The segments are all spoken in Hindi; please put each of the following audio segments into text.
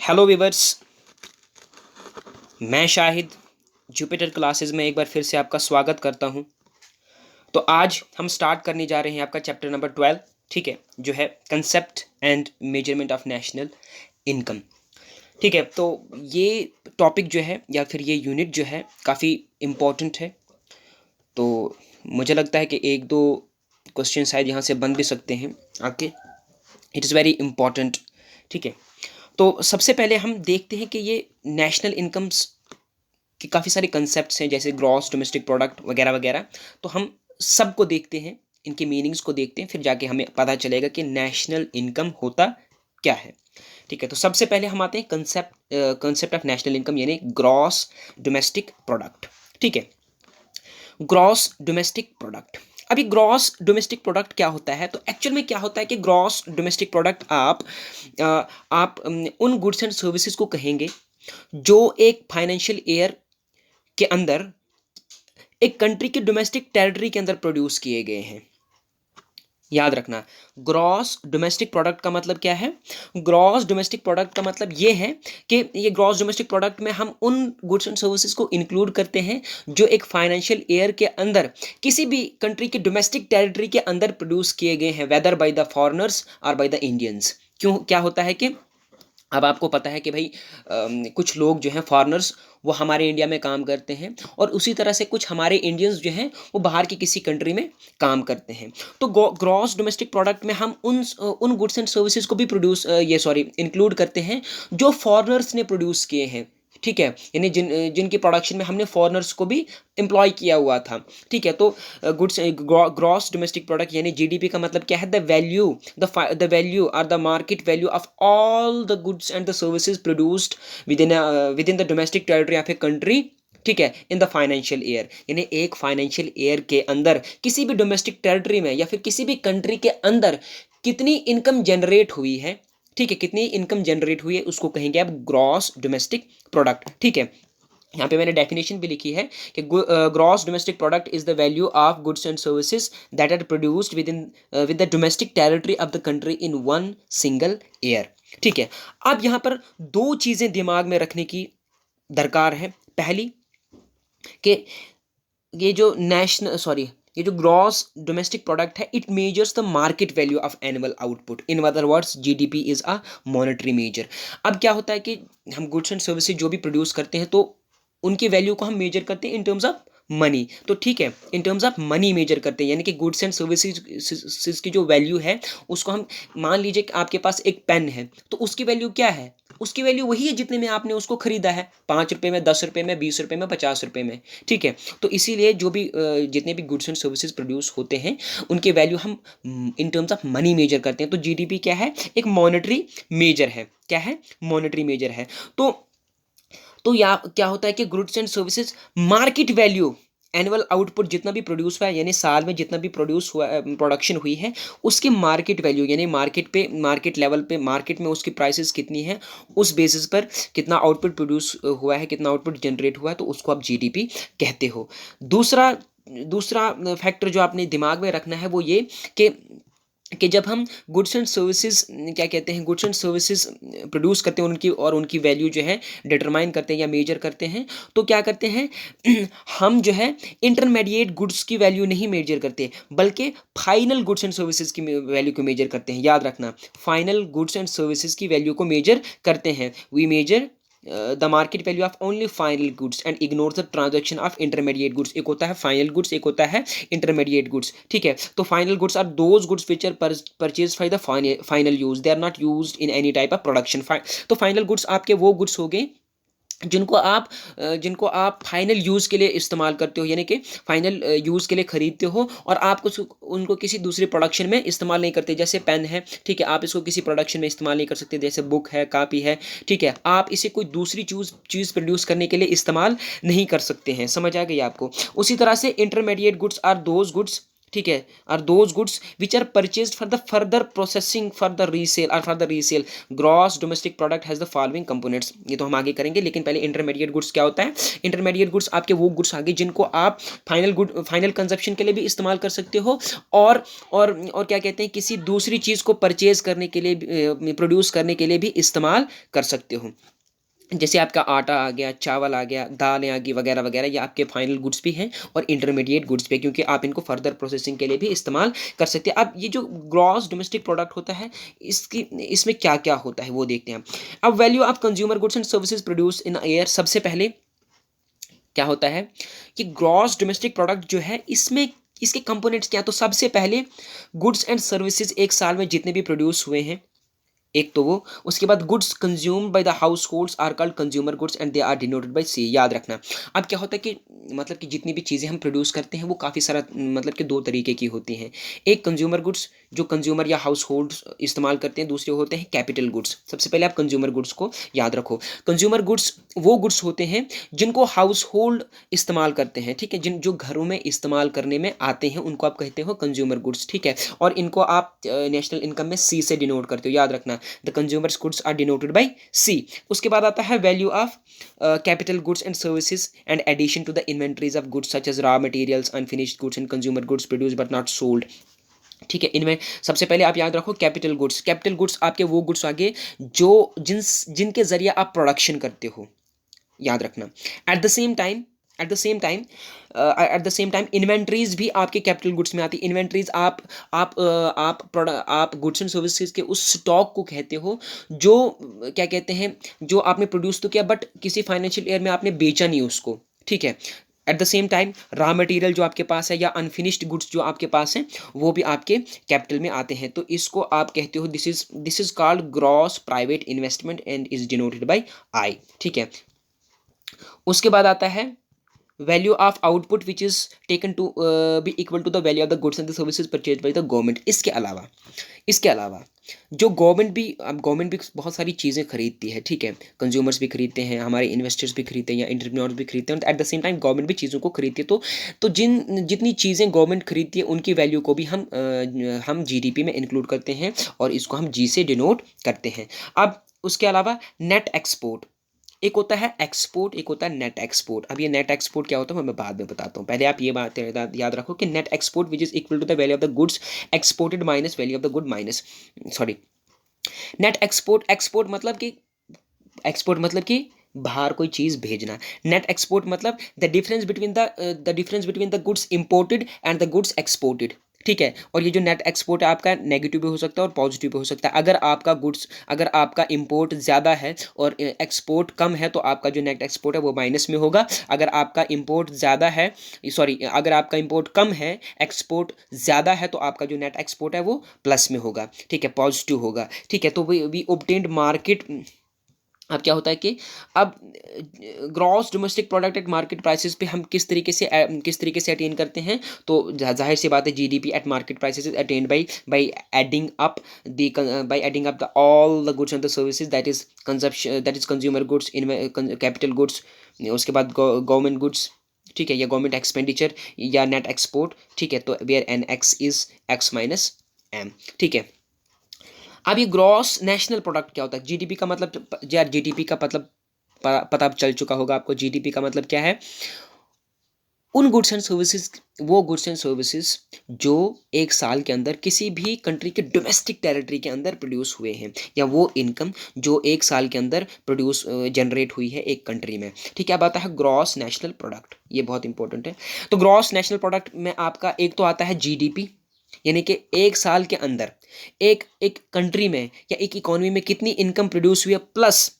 हेलो वीवर्स, मैं शाहिद जुपिटर क्लासेस में एक बार फिर से आपका स्वागत करता हूं। तो आज हम स्टार्ट करने जा रहे हैं आपका चैप्टर नंबर 12, ठीक है, जो है concept and measurement of national income. ठीक है, तो ये टॉपिक जो है या फिर ये यूनिट जो है काफ़ी इम्पोर्टेंट है। तो मुझे लगता है कि एक दो क्वेश्चन शायद यहाँ से बन भी सकते हैं आपके। It is very important. ठीक है, तो सबसे पहले हम देखते हैं कि ये नेशनल इनकम्स कि काफ़ी सारे कंसेप्ट्स हैं जैसे ग्रॉस डोमेस्टिक प्रोडक्ट वगैरह वगैरह। तो हम सबको देखते हैं, इनके मीनिंग्स को देखते हैं, फिर जाके हमें पता चलेगा कि नेशनल इनकम होता क्या है। ठीक है, तो सबसे पहले हम आते हैं कंसेप्ट ऑफ नेशनल इनकम यानी ग्रॉस डोमेस्टिक प्रोडक्ट। ठीक है, ग्रॉस डोमेस्टिक प्रोडक्ट। अभी ग्रॉस डोमेस्टिक प्रोडक्ट क्या होता है? तो एक्चुअल में क्या होता है कि ग्रॉस डोमेस्टिक प्रोडक्ट आप उन गुड्स एंड सर्विसेज को कहेंगे जो एक फाइनेंशियल ईयर के अंदर एक कंट्री के डोमेस्टिक टेरिटरी के अंदर प्रोड्यूस किए गए हैं। याद रखना, ग्रॉस डोमेस्टिक प्रोडक्ट का मतलब क्या है? ग्रॉस डोमेस्टिक प्रोडक्ट का मतलब ये है कि ये ग्रॉस डोमेस्टिक प्रोडक्ट में हम उन गुड्स एंड सर्विसेज को इंक्लूड करते हैं जो एक फाइनेंशियल ईयर के अंदर किसी भी कंट्री के डोमेस्टिक टेरिटरी के अंदर प्रोड्यूस किए गए हैं, वेदर बाय द फॉरेनर्स और बाय द इंडियंस। क्यों, क्या होता है कि अब आपको पता है कि भाई कुछ लोग जो हैं फॉरेनर्स वो हमारे इंडिया में काम करते हैं और उसी तरह से कुछ हमारे इंडियंस जो हैं वो बाहर की किसी कंट्री में काम करते हैं। तो ग्रॉस डोमेस्टिक प्रोडक्ट में हम उन गुड्स एंड सर्विसेज को भी इंक्लूड करते हैं जो फॉरेनर्स ने प्रोड्यूस किए हैं। ठीक है, यानी जिनकी प्रोडक्शन में हमने फॉरेनर्स को भी एम्प्लॉय किया हुआ था। ठीक है, तो गुड्स ग्रॉस डोमेस्टिक प्रोडक्ट यानी जीडीपी का मतलब क्या है? द वैल्यू और the market value of all the goods and the services produced with in the domestic territory of a country. ठीक है, इन द फाइनेंशियल ईयर, यानी एक फाइनेंशियल ईयर के अंदर किसी भी डोमेस्टिक टेरिटरी में या फिर किसी भी कंट्री के अंदर कितनी इनकम जनरेट हुई है। ठीक है, कितनी इनकम जनरेट हुई है उसको कहेंगे आप ग्रॉस डोमेस्टिक प्रोडक्ट। ठीक है, यहाँ पे मैंने डेफिनेशन भी लिखी है कि gross domestic product is the value of goods and services that are produced with the domestic territory of the country in one single year. ठीक है, अब यहाँ पर दो चीज़ें दिमाग में रखने की दरकार है। पहली कि ये जो ग्रॉस डोमेस्टिक प्रोडक्ट है it measures the market value of annual output. In other words GDP is a monetary measure. अब क्या होता है कि हम गुड्स एंड सर्विसेज जो भी प्रोड्यूस करते हैं तो उनकी वैल्यू को हम मेजर करते हैं इन टर्म्स ऑफ मनी। तो ठीक है, in terms of money measure करते हैं, यानी कि गुड्स एंड सर्विसेज की जो वैल्यू है उसको हम मान लीजिए कि आपके पास एक पेन है तो उसकी वैल्यू क्या है? उसकी वैल्यू वही है जितने में आपने उसको खरीदा है, 5 रुपये में, 10 रुपये में, 20 रुपये में, 50 रुपये में। ठीक है, तो इसीलिए जो भी जितने भी गुड्स एंड सर्विसेज प्रोड्यूस होते हैं उनके वैल्यू हम in terms of money measure करते हैं। तो जीडीपी क्या है? एक मॉनेटरी मेजर है। क्या है? मॉनेटरी मेजर है। तो या क्या होता है कि goods and services market value, annual output जितना भी प्रोड्यूस हुआ है यानी साल में जितना भी प्रोड्यूस हुआ प्रोडक्शन हुई है उसकी मार्केट वैल्यू यानी मार्केट लेवल पे मार्केट में उसकी प्राइसेस कितनी है, उस बेसिस पर कितना आउटपुट प्रोड्यूस हुआ है, कितना आउटपुट जनरेट हुआ है, तो उसको आप जीडीपी कहते हो। दूसरा दूसरा फैक्टर जो आपने दिमाग में रखना है वो ये कि जब हम गुड्स एंड सर्विसेज क्या कहते हैं, गुड्स एंड सर्विसेज प्रोड्यूस करते हैं उनकी वैल्यू जो है डिटरमाइन करते हैं या मेजर करते हैं, तो क्या करते हैं हम जो है इंटरमीडिएट गुड्स की वैल्यू नहीं मेजर करते बल्कि फाइनल गुड्स एंड सर्विसेज की वैल्यू को मेजर करते हैं। याद रखना, फाइनल गुड्स एंड सर्विसेज की वैल्यू को मेजर करते हैं। We measure the market value of only final goods and ignore the transaction of intermediate goods. एक होता है फाइनल गुड्स, एक होता है इंटरमीडिएट गुड्स। ठीक है, तो final goods are those goods which are purchase for the final use, they are not use in any type of production. तो फाइनल गुड्स आपके वो गुड्स हो गए जिनको आप फाइनल यूज़ के लिए इस्तेमाल करते हो, यानी कि फाइनल यूज़ के लिए ख़रीदते हो और आप कुछ उनको किसी दूसरी प्रोडक्शन में इस्तेमाल नहीं करते। जैसे पेन है, ठीक है, आप इसको किसी प्रोडक्शन में इस्तेमाल नहीं कर सकते। जैसे बुक है, कापी है, ठीक है, आप इसे कोई दूसरी चीज़ प्रोड्यूस करने के लिए इस्तेमाल नहीं कर सकते हैं। समझ आ गई आपको? उसी तरह से intermediate goods are those goods, ठीक है, are those goods which are purchased for the further processing for the resale और for the resale. Gross domestic product has the following components, ये तो हम आगे करेंगे, लेकिन पहले इंटरमीडिएट गुड्स क्या होता है। इंटरमीडिएट गुड्स आपके वो गुड्स आगे जिनको आप फाइनल कंजप्शन के लिए भी इस्तेमाल कर सकते हो, और क्या कहते हैं, किसी दूसरी चीज़ को परचेज करने के लिए, प्रोड्यूस करने के लिए भी इस्तेमाल कर सकते हो। जैसे आपका आटा आ गया, चावल आ गया, दालें आ गई, वगैरह वगैरह, ये आपके फाइनल गुड्स भी हैं और इंटरमीडिएट गुड्स भी, क्योंकि आप इनको फर्दर प्रोसेसिंग के लिए भी इस्तेमाल कर सकते हैं। अब ये जो ग्रॉस डोमेस्टिक प्रोडक्ट होता है, इसमें क्या क्या होता है वो देखते हैं। अब value of consumer goods and services produce in year, सबसे पहले क्या होता है कि ग्रॉस डोमेस्टिक प्रोडक्ट जो है, इसमें इसके कंपोनेंट्स क्या हैं। तो सबसे पहले गुड्स एंड सर्विसेज एक साल में जितने भी प्रोड्यूस हुए हैं, एक तो वो, उसके बाद goods consumed by the households are called consumer goods and they are denoted by C, याद रखना। अब क्या होता है कि मतलब कि जितनी भी चीज़ें हम प्रोड्यूस करते हैं वो काफ़ी सारा मतलब कि दो तरीके की होती हैं। एक कंज्यूमर गुड्स जो कंज्यूमर या हाउस होल्ड्स इस्तेमाल करते हैं, दूसरे होते हैं कैपिटल गुड्स। सबसे पहले आप कंज्यूमर गुड्स को याद रखो। कंज्यूमर गुड्स वो गुड्स होते हैं जिनको हाउस होल्ड इस्तेमाल करते हैं, ठीक है, जिन जो घरों में इस्तेमाल करने में आते हैं उनको आप कहते हो कंज्यूमर गुड्स, ठीक है, और इनको आप नेशनल इनकम में सी से डिनोट करते हो, याद रखना। The consumers goods are denoted by C. उसके बाद आता है value of capital goods and services and addition to the inventories of goods such as raw materials, unfinished goods and consumer goods produce but not sold, ठीक है। इनमें सबसे पहले आप याद रखो कैपिटल गुड्स। कैपिटल गुड्स आपके वो गुड्स आगे जो जिनके जरिए आप प्रोडक्शन करते हो, याद रखना। Eight the same time eight the same time inventories भी आपके कैपिटल गुड्स में आती है। इन्वेंट्रीज आप गुड्स एंड सर्विसेज के उस स्टॉक को कहते हो जो क्या कहते हैं, जो आपने प्रोड्यूस तो किया बट किसी फाइनेंशियल ईयर में आपने बेचा नहीं उसको, ठीक है। Eight the same time raw material जो आपके पास है या अनफिनिश्ड गुड्स जो आपके पास हैं वो भी आपके कैपिटल में आते हैं, तो इसको आप कहते हो this is called gross private investment and is denoted by I, ठीक है। उसके बाद आता है value of output which is taken to be equal to the value of the goods and the services purchase by the government. इसके अलावा जो गवर्नमेंट भी बहुत सारी चीज़ें खरीदती है, ठीक है, कंज्यूमर्स भी खरीदते हैं, हमारे इन्वेस्टर्स भी खरीदते हैं या एंटरप्रेन्योर्स भी खरीदते हैं, तो at the same time government भी चीज़ों को खरीदती है। तो जितनी चीज़ें गवर्नमेंट खरीदती है उनकी वैल्यू को भी हम जीडीपी में इंक्लूड करते हैं और इसको हम जी से डिनोट करते हैं। अब उसके अलावा नेट एक्सपोर्ट, एक होता है एक्सपोर्ट, एक होता है नेट एक्सपोर्ट। अब ये नेट एक्सपोर्ट क्या होता है मैं बाद में बताता हूँ, पहले आप ये बात याद रखो कि net export which is equal to the value of the goods exported minus value of the good minus, sorry, net export मतलब कि बाहर कोई चीज़ भेजना। नेट एक्सपोर्ट मतलब the difference between the goods imported and the goods exported, ठीक है। और ये जो नेट एक्सपोर्ट है आपका नेगेटिव भी हो सकता है और पॉजिटिव भी हो सकता है। अगर आपका इंपोर्ट ज़्यादा है और एक्सपोर्ट कम है तो आपका जो नेट एक्सपोर्ट है वो माइनस में होगा। अगर आपका इंपोर्ट कम है, एक्सपोर्ट ज़्यादा है, तो आपका जो नेट एक्सपोर्ट है वो प्लस में होगा, ठीक है, पॉजिटिव होगा, ठीक है। तो वी ऑब्टेन्ड मार्केट, अब क्या होता है कि अब gross domestic product at market prices पे हम किस तरीके से अटेन करते हैं, तो जाहिर सी बात है GDP at market prices is attained by adding up the all the goods and the services that is consumer goods, capital goods, उसके बाद गवर्नमेंट गुड्स, ठीक है, या गवर्नमेंट एक्सपेंडिचर या नेट एक्सपोर्ट, ठीक है। तो where N X is X minus M, ठीक है। अब ये ग्रॉस नेशनल प्रोडक्ट क्या होता है, जीडीपी का मतलब, यार जीडीपी का मतलब पता चल चुका होगा आपको। जीडीपी का मतलब क्या है, वो गुड्स एंड सर्विसेज जो एक साल के अंदर किसी भी कंट्री के डोमेस्टिक टेरिटरी के अंदर प्रोड्यूस हुए हैं, या वो इनकम जो एक साल के अंदर जनरेट हुई है एक कंट्री में, ठीक है। अब आता है ग्रॉस नेशनल प्रोडक्ट, ये बहुत इंपॉर्टेंट है। तो ग्रॉस नेशनल प्रोडक्ट में आपका एक तो आता है जीडीपी, यानी कि एक साल के अंदर एक कंट्री में या एक इकोनॉमी में कितनी इनकम प्रोड्यूस हुई है, प्लस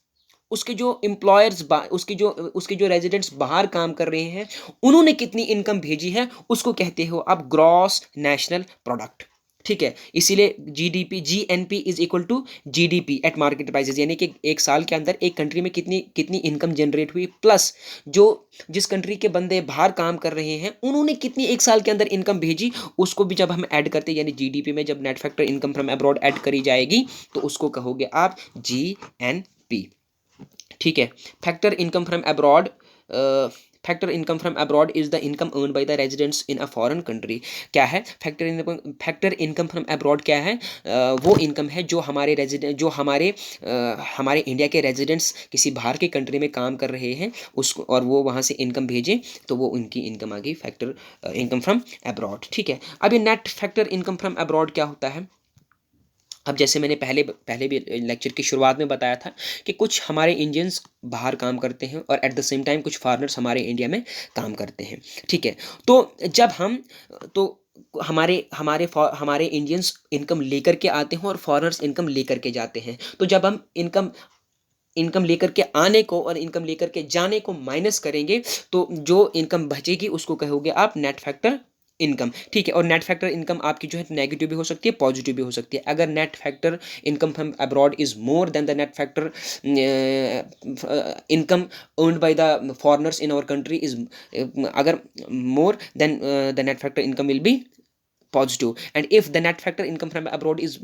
उसके जो एम्प्लॉयर्स उसके जो रेजिडेंट्स बाहर काम कर रहे हैं उन्होंने कितनी इनकम भेजी है, उसको कहते हो आप ग्रॉस नेशनल प्रोडक्ट, ठीक है। इसीलिए GNP is equal to GDP at market prices, यानी कि एक साल के अंदर एक कंट्री में कितनी इनकम जनरेट हुई, प्लस जिस कंट्री के बंदे बाहर काम कर रहे हैं उन्होंने कितनी एक साल के अंदर इनकम भेजी, उसको भी जब हम ऐड करते हैं, यानी जीडीपी में जब net factor income from abroad add करी जाएगी तो उसको कहोगे आप जीएनपी, ठीक है। Factor income from abroad factor income from abroad is the income earn by the residents in a foreign country. क्या है फैक्टर इनकम फ्रॉम अब्रॉड? क्या है? वो इनकम है जो हमारे रेजिडेंट जो हमारे इंडिया के रेजिडेंट्स किसी बाहर के कंट्री में काम कर रहे हैं उसको, और वो वहाँ से इनकम भेजें, तो वो उनकी इनकम आ गई फैक्टर इनकम फ्रॉम अब्रॉड। ठीक है, अब ये net factor income from abroad क्या होता है? अब जैसे मैंने पहले पहले भी लेक्चर की शुरुआत में बताया था कि कुछ हमारे इंडियंस बाहर काम करते हैं और एट द सेम टाइम कुछ फॉरेनर्स हमारे इंडिया में काम करते हैं। ठीक है, तो जब हम तो हमारे इंडियंस इनकम लेकर के आते हैं और फॉरेनर्स इनकम लेकर के जाते हैं। तो जब हम इनकम इनकम लेकर के आने को और इनकम लेकर के जाने को माइनस करेंगे, तो जो इनकम बचेगी उसको कहोगे आप नेट फैक्टर इनकम। ठीक है, और नेट फैक्टर इनकम आपकी जो है नेगेटिव भी हो सकती है, पॉजिटिव भी हो सकती है। अगर net factor income from abroad is more than the net factor income earned by the foreigners in our country is, अगर more than the net factor income will be positive, and if the net factor income from abroad is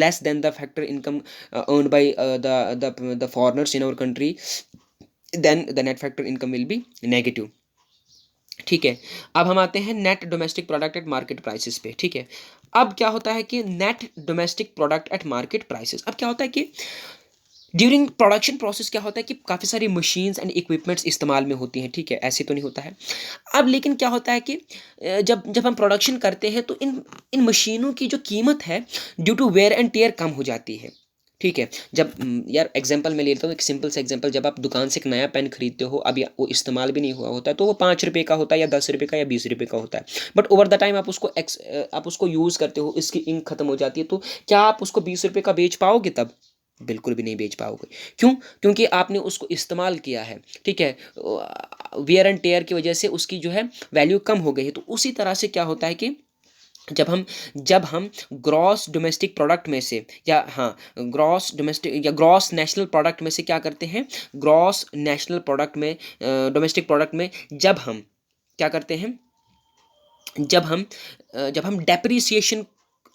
less than the factor income earned by the foreigners in our country, then the net factor income will be negative। ठीक है, अब हम आते हैं net domestic product at market prices पे। ठीक है, अब क्या होता है कि net domestic product at market prices, अब क्या होता है कि ड्यूरिंग प्रोडक्शन प्रोसेस क्या होता है कि काफ़ी सारी मशीन्स एंड इक्विपमेंट्स इस्तेमाल में होती हैं। ठीक है, ऐसे तो नहीं होता है। अब लेकिन क्या होता है कि जब जब हम प्रोडक्शन करते हैं तो इन इन मशीनों की जो कीमत है due to wear and tear कम हो जाती है। ठीक है, जब यार एग्जांपल मैं लेता हूँ, एक सिंपल सा एग्जांपल, जब आप दुकान से एक नया पेन खरीदते हो, अब वो इस्तेमाल भी नहीं हुआ होता है, तो वो 5 रुपये का होता है या 10 रुपये का या 20 रुपये का होता है। बट ओवर द टाइम आप उसको यूज़ करते हो, इसकी इंक खत्म हो जाती है, तो क्या आप उसको 20 रुपये का बेच पाओगे? तब बिल्कुल भी नहीं बेच पाओगे। क्यों? क्योंकि आपने उसको इस्तेमाल किया है। ठीक है, वियर एंड टेयर की वजह से उसकी जो है वैल्यू कम हो गई है। तो उसी तरह से क्या होता है कि जब हम ग्रॉस डोमेस्टिक प्रोडक्ट में से, या हाँ, ग्रॉस डोमेस्टिक या ग्रॉस नेशनल प्रोडक्ट में से क्या करते हैं, ग्रॉस नेशनल प्रोडक्ट में, डोमेस्टिक प्रोडक्ट में जब हम क्या करते हैं, जब हम डेप्रिसिएशन,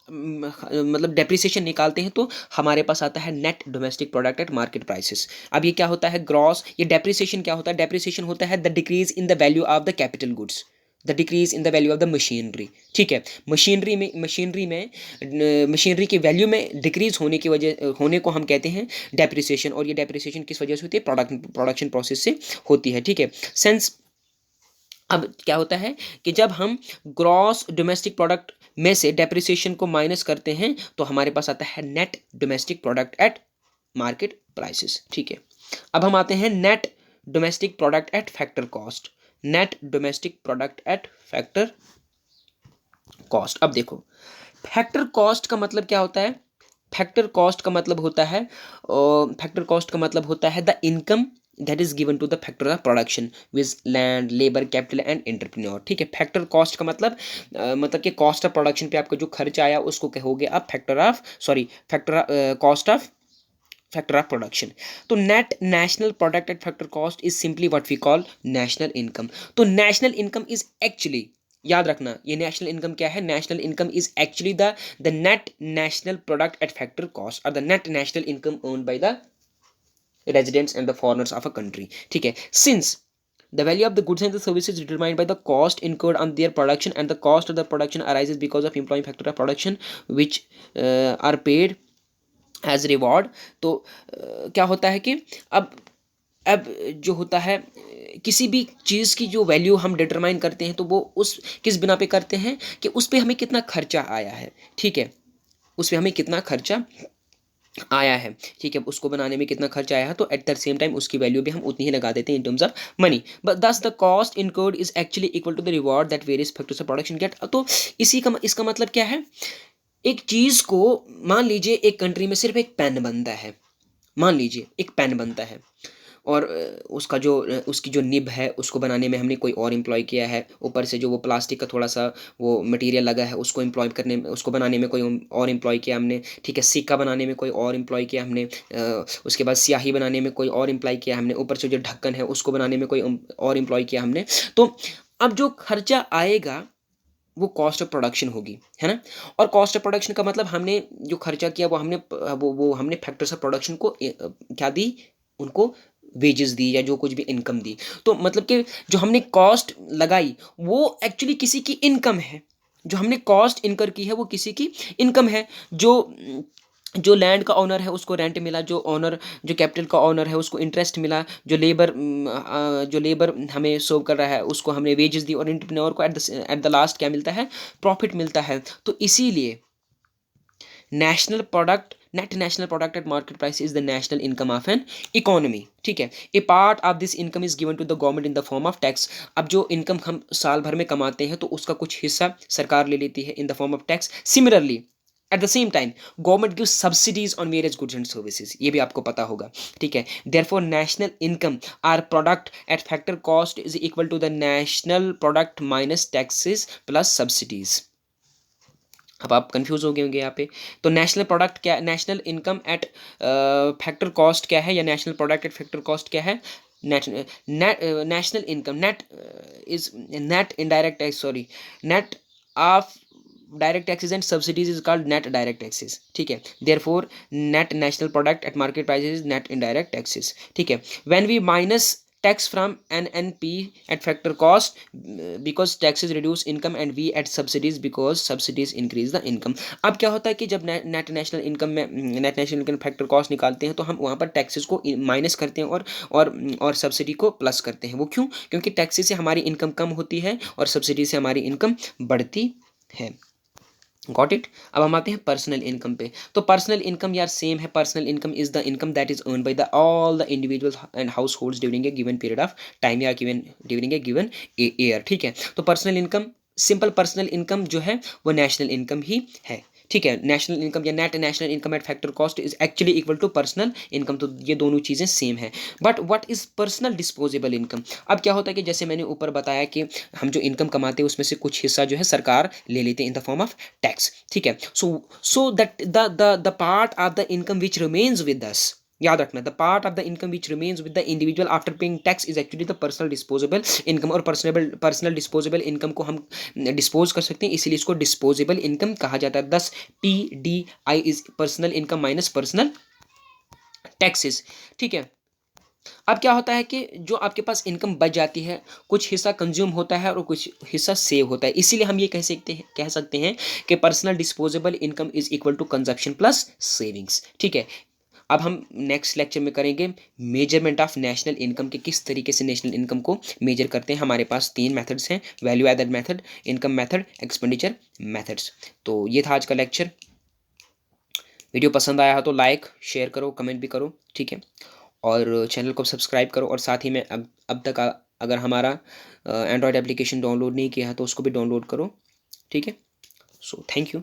मतलब डेप्रिसिएशन निकालते हैं, तो हमारे पास आता है net domestic product at market prices. अब ये क्या होता है ग्रॉस, ये डेप्रिसिएशन क्या होता है? डेप्रिसिएशन होता है the decrease in the value of the capital goods, the decrease in the value of the machinery. ठीक है, मशीनरी की वैल्यू में डिक्रीज होने को हम कहते हैं डेप्रिसिएशन। और ये डेप्रिसिएशन किस वजह से होती है? प्रोडक्शन प्रोसेस से होती है। ठीक है, सेंस अब क्या होता है कि जब हम ग्रॉस डोमेस्टिक प्रोडक्ट में से डेप्रिसिएशन को माइनस करते हैं, तो हमारे पास आता है net domestic product at market prices. ठीक है, अब हम आते हैं net domestic product at factor cost. Net domestic product at factor cost. अब देखो, फैक्टर कॉस्ट का मतलब क्या होता है? फैक्टर कॉस्ट का मतलब होता है the income that is given to the factor of production with land, labor, capital and entrepreneur। ठीक है, फैक्टर कॉस्ट का मतलब कि कॉस्ट ऑफ प्रोडक्शन पे आपका जो खर्च आया उसको कहोगे आप cost of factor of production. तो net national product at factor cost is simply what we call national income. तो नेशनल इनकम इज एक्चुअली, याद रखना, ये नेशनल इनकम क्या है? National income is actually the net national product at factor cost और the net national income earned by the residents and the foreigners of a country। ठीक है, since the value of the goods and the services is determined by the cost incurred on their production and the cost of the production arises because of employing factor of production which are paid as reward। तो क्या होता है कि अब जो होता है, किसी भी चीज़ की जो वैल्यू हम डिटरमाइन करते हैं, तो वो उस किस बिना पे करते हैं कि उस पर हमें कितना खर्चा आया है। ठीक है, उस पर हमें कितना खर्चा आया है। ठीक है, उसको बनाने में कितना खर्च आया है, तो एट द सेम टाइम उसकी वैल्यू भी हम उतनी ही लगा देते हैं in terms of money. But thus the cost incurred is actually equal to the reward that various factors of production get. तो इसका मतलब क्या है? एक चीज़ को, मान लीजिए एक कंट्री में सिर्फ एक पेन बनता है, मान लीजिए एक पेन बनता है, और उसकी जो निब है उसको बनाने में हमने कोई और एम्प्लॉय किया है, ऊपर से जो वो प्लास्टिक का थोड़ा सा वो मटेरियल लगा है उसको बनाने में कोई और एम्प्लॉय किया हमने। ठीक है, सिक्का बनाने में कोई और एम्प्लॉय किया हमने, उसके बाद स्याही बनाने में कोई और एम्प्लॉय किया हमने, ऊपर से जो ढक्कन है उसको बनाने में कोई और एम्प्लॉय किया हमने। तो अब जो खर्चा आएगा वो कॉस्ट ऑफ प्रोडक्शन होगी, है ना। और कॉस्ट ऑफ प्रोडक्शन का मतलब हमने जो खर्चा किया वो हमने फैक्टर्स ऑफ प्रोडक्शन को क्या दी, उनको वेजेस दी या जो कुछ भी इनकम दी, तो मतलब कि जो हमने कॉस्ट लगाई वो एक्चुअली किसी की इनकम है, जो हमने कॉस्ट इनकर की है वो किसी की इनकम है। जो जो लैंड का ओनर है उसको रेंट मिला, जो ओनर जो कैपिटल का ओनर है उसको इंटरेस्ट मिला, जो लेबर हमें सर्व कर रहा है उसको हमने वेजेस दी, और एंटरप्रेन्योर को एट द लास्ट क्या मिलता है, प्रॉफिट मिलता है। तो इसीलिए national product, net national product at market price is the national income of an economy, ठीक है। A part of this income is given to the government in the form of tax. अब जो इनकम हम साल भर में कमाते हैं तो उसका कुछ हिस्सा सरकार ले लेती है in the form of tax. Similarly at the same time government gives subsidies on various goods and services, ये भी आपको पता होगा, ठीक है। Therefore national income or product at factor cost is equal to the national product minus taxes plus subsidies. अब आप कंफ्यूज हो गए होंगे यहाँ पे। तो नेशनल प्रोडक्ट क्या, national income at factor cost क्या है, या national product at factor cost क्या है, national income net is net indirect tax, sorry, net of direct taxes and subsidies is called net direct taxes, ठीक है। Therefore net national product at market price is net indirect taxes, ठीक है। When we minus tax from NNP at factor cost because taxes reduce income and we add subsidies because subsidies increase the income। अब क्या होता है कि जब नेट नेशनल इनकम में net national income factor cost निकालते हैं तो हम वहाँ पर टैक्सेस को माइनस करते हैं और सब्सिडी को प्लस करते हैं। वो क्यों? क्योंकि टैक्सेस से हमारी इनकम कम होती है और सब्सिडी से हमारी इनकम बढ़ती है। Got it. अब हम आते हैं पर्सनल इनकम पे। तो पर्सनल इनकम यार सेम है, personal income is the income that is earn by the all the individuals and households during a given period of time या given during a given year, ठीक है। तो personal income, simple personal income जो है वो नेशनल इनकम ही है, ठीक है। नेशनल इनकम या net national income at factor cost is actually equal to personal income. तो ये दोनों चीज़ें सेम है। But what is personal disposable income? अब क्या होता है कि जैसे मैंने ऊपर बताया कि हम जो इनकम कमाते हैं उसमें से कुछ हिस्सा जो है सरकार ले लेते हैं इन द फॉर्म ऑफ टैक्स, ठीक है। So that the part of the income which remains with us, याद रखना, the part of the income which remains with the individual after paying tax is actually the personal disposable income. और पर्सनल डिस्पोजेबल इनकम को हम डिस्पोज कर सकते हैं, इसीलिए इसको डिस्पोजेबल इनकम कहा जाता है। दस PDI is personal income minus personal taxes, ठीक है। अब क्या होता है कि जो आपके पास इनकम बच जाती है, कुछ हिस्सा कंज्यूम होता है और कुछ हिस्सा सेव होता है, इसीलिए हम ये कह सकते हैं कि personal disposable income is equal to consumption plus savings, ठीक है। अब हम नेक्स्ट लेक्चर में करेंगे मेजरमेंट ऑफ नेशनल इनकम के, किस तरीके से नेशनल इनकम को मेजर करते हैं। हमारे पास 3 मेथड्स हैं, value added method, income method, expenditure methods. तो ये था आज का लेक्चर। वीडियो पसंद आया हो तो लाइक शेयर करो, कमेंट भी करो, ठीक है। और चैनल को सब्सक्राइब करो, और साथ ही में अब तक अगर हमारा एंड्रॉयड एप्लीकेशन डाउनलोड नहीं किया है तो उसको भी डाउनलोड करो, ठीक है। So thank you.